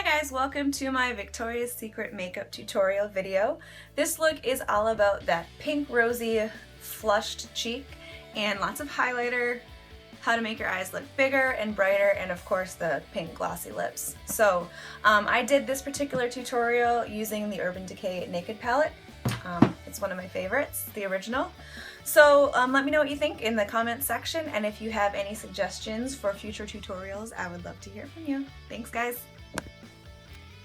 guys, welcome to my Victoria's Secret makeup tutorial video. This look is all about that pink rosy flushed cheek and lots of highlighter, how to make your eyes look bigger and brighter, and of course the pink glossy lips. So I did this particular tutorial using the Urban Decay Naked palette. It's one of my favorites, the original. So let me know what you think in the comments section, and if you have any suggestions for future tutorials, I would love to hear from you. Thanks guys!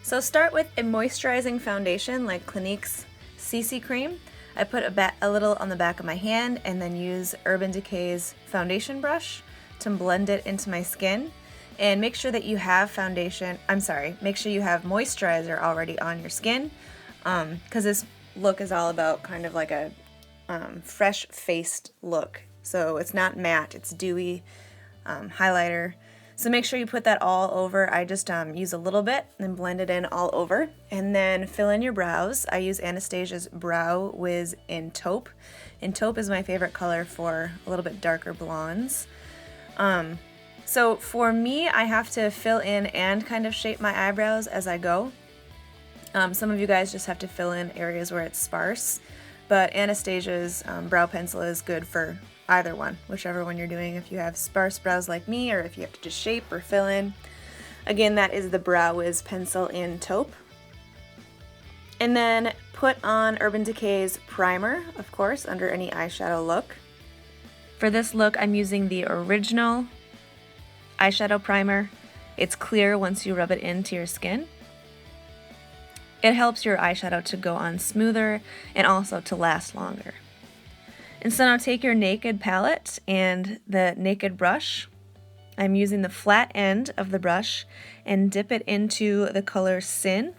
So start with a moisturizing foundation like Clinique's CC Cream. I put a little on the back of my hand and then use Urban Decay's foundation brush to blend it into my skin. And make sure that you have make sure you have moisturizer already on your skin, because this look is all about kind of like a fresh-faced look. So it's not matte, it's dewy highlighter. So make sure you put that all over. I just use a little bit and blend it in all over. And then fill in your brows. I use Anastasia's Brow Wiz in Taupe. And Taupe is my favorite color for a little bit darker blondes. So for me, I have to fill in and kind of shape my eyebrows as I go. Some of you guys just have to fill in areas where it's sparse. But Anastasia's brow pencil is good for either one, whichever one you're doing, if you have sparse brows like me or if you have to just shape or fill in. Again, that is the Brow Wiz pencil in Taupe. And then put on Urban Decay's primer, of course, under any eyeshadow look. For this look, I'm using the original eyeshadow primer. It's clear once you rub it into your skin. It helps your eyeshadow to go on smoother and also to last longer. And so now take your Naked palette and the Naked brush. I'm using the flat end of the brush and dip it into the color Sin.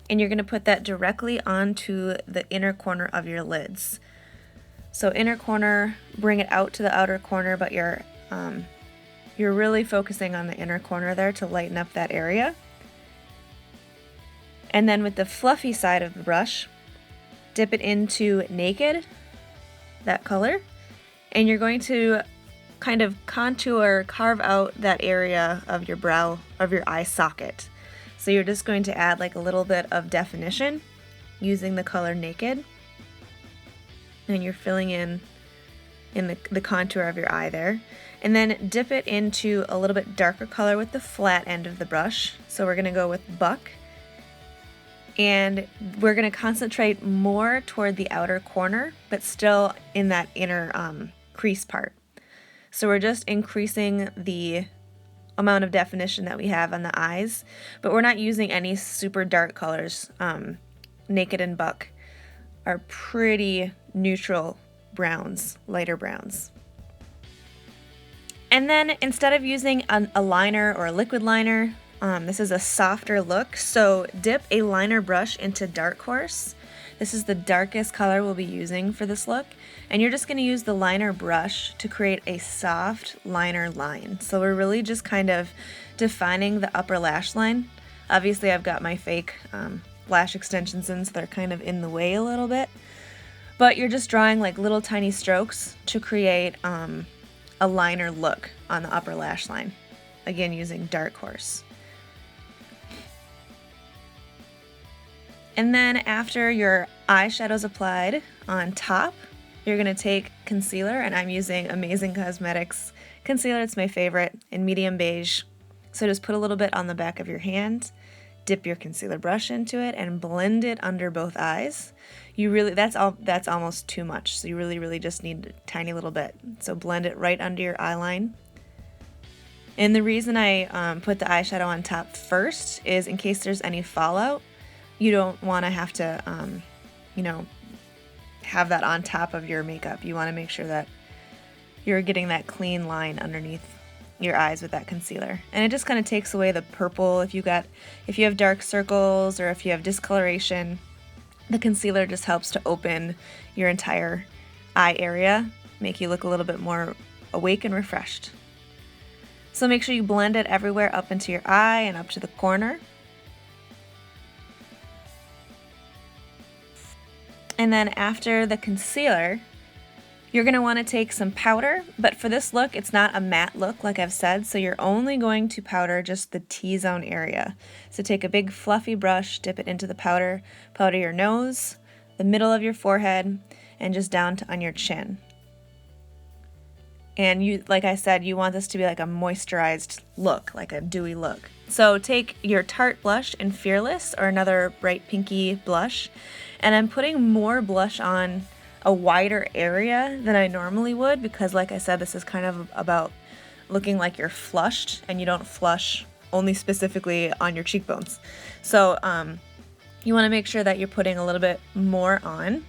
And you're going to put that directly onto the inner corner of your lids. So inner corner, bring it out to the outer corner, but you're really focusing on the inner corner there to lighten up that area. And then with the fluffy side of the brush, dip it into Naked, that color, and you're going to kind of carve out that area of your brow, of your eye socket. So you're just going to add like a little bit of definition using the color Naked, and you're filling in the contour of your eye there. And then dip it into a little bit darker color with the flat end of the brush. So we're going to go with Buck. And we're going to concentrate more toward the outer corner, but still in that inner crease part. So we're just increasing the amount of definition that we have on the eyes, but we're not using any super dark colors. Naked and Buck are pretty neutral browns, lighter browns. And then instead of using a liner or a liquid liner, this is a softer look, so dip a liner brush into Dark Horse. This is the darkest color we'll be using for this look, and you're just going to use the liner brush to create a soft liner line. So we're really just kind of defining the upper lash line. Obviously I've got my fake lash extensions in, so they're kind of in the way a little bit, but you're just drawing like little tiny strokes to create a liner look on the upper lash line, again using Dark Horse. And then after your eyeshadow's applied on top, you're going to take concealer, and I'm using Amazing Cosmetics concealer. It's my favorite in medium beige. So just put a little bit on the back of your hand, dip your concealer brush into it, and blend it under both eyes. That's almost too much, so you really just need a tiny little bit. So blend it right under your eye line. And the reason I put the eyeshadow on top first is in case there's any fallout. You don't want to have to, have that on top of your makeup. You want to make sure that you're getting that clean line underneath your eyes with that concealer. And it just kind of takes away the purple. If you have dark circles or if you have discoloration, the concealer just helps to open your entire eye area, make you look a little bit more awake and refreshed. So make sure you blend it everywhere up into your eye and up to the corner. And then after the concealer, You're going to want to take some powder, but for this look, it's not a matte look like I've said, so you're only going to powder just the T-zone area. So take a big fluffy brush, dip it into the powder, powder your nose, the middle of your forehead, and just down on your chin. And you, like I said, you want this to be like a moisturized look, like a dewy look. So take your Tarte blush in Fearless or another bright pinky blush, and I'm putting more blush on a wider area than I normally would because, like I said, this is kind of about looking like you're flushed, and you don't flush only specifically on your cheekbones. So you want to make sure that you're putting a little bit more on.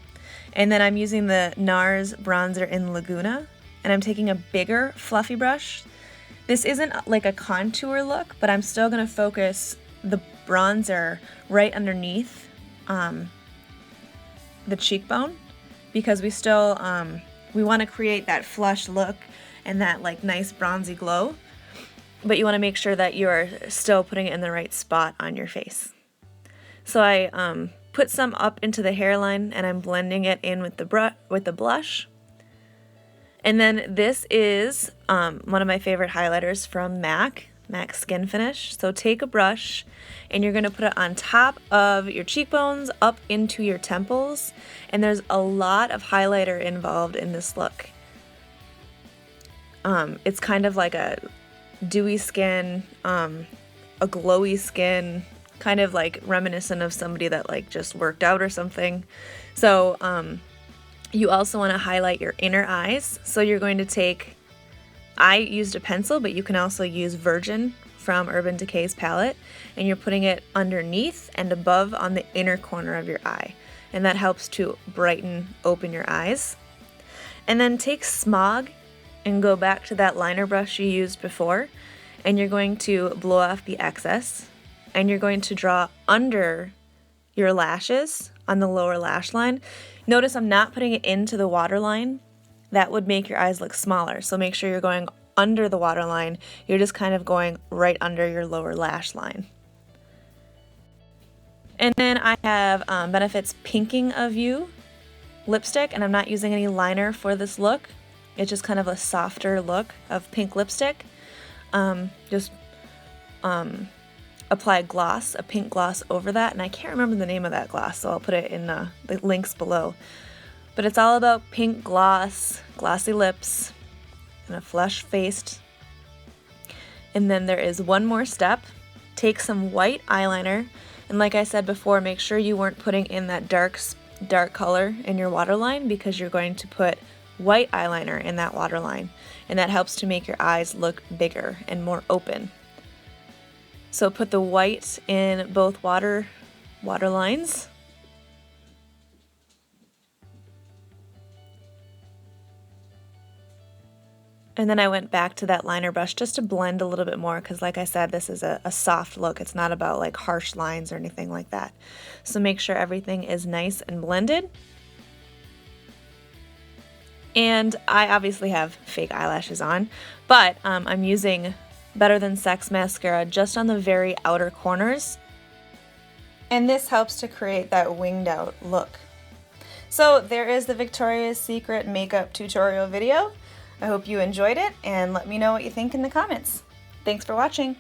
And then I'm using the NARS bronzer in Laguna, and I'm taking a bigger fluffy brush. This isn't like a contour look, but I'm still going to focus the bronzer right underneath the cheekbone, because we still we want to create that flush look and that like nice bronzy glow, but you want to make sure that you're still putting it in the right spot on your face. So I put some up into the hairline, and I'm blending it in with the blush. And then this is one of my favorite highlighters from MAC Skin Finish. So take a brush, and you're going to put it on top of your cheekbones, up into your temples, and there's a lot of highlighter involved in this look. It's kind of like a dewy skin, a glowy skin, kind of like reminiscent of somebody that like just worked out or something. So you also want to highlight your inner eyes. So you're going to take, I used a pencil, but you can also use Virgin from Urban Decay's palette, and you're putting it underneath and above on the inner corner of your eye, and that helps to brighten, open your eyes. And then take Smog and go back to that liner brush you used before, and you're going to blow off the excess, and you're going to draw under your lashes on the lower lash line. Notice I'm not putting it into the waterline. That would make your eyes look smaller, so make sure you're going under the waterline. You're just kind of going right under your lower lash line. And then I have Benefit's Pinking of You lipstick, and I'm not using any liner for this look. It's just kind of a softer look of pink lipstick. Just apply gloss, a pink gloss over that, and I can't remember the name of that gloss, so I'll put it in the links below. But it's all about pink gloss, glossy lips, and a flush-faced. And then there is one more step. Take some white eyeliner, and like I said before, make sure you weren't putting in that dark color in your waterline, because you're going to put white eyeliner in that waterline, and that helps to make your eyes look bigger and more open. So put the white in both waterlines. And then I went back to that liner brush just to blend a little bit more, because like I said, this is a soft look. It's not about like harsh lines or anything like that. So make sure everything is nice and blended. And I obviously have fake eyelashes on, but I'm using Better Than Sex mascara just on the very outer corners. And this helps to create that winged out look. So there is the Victoria's Secret makeup tutorial video. I hope you enjoyed it, and let me know what you think in the comments. Thanks for watching.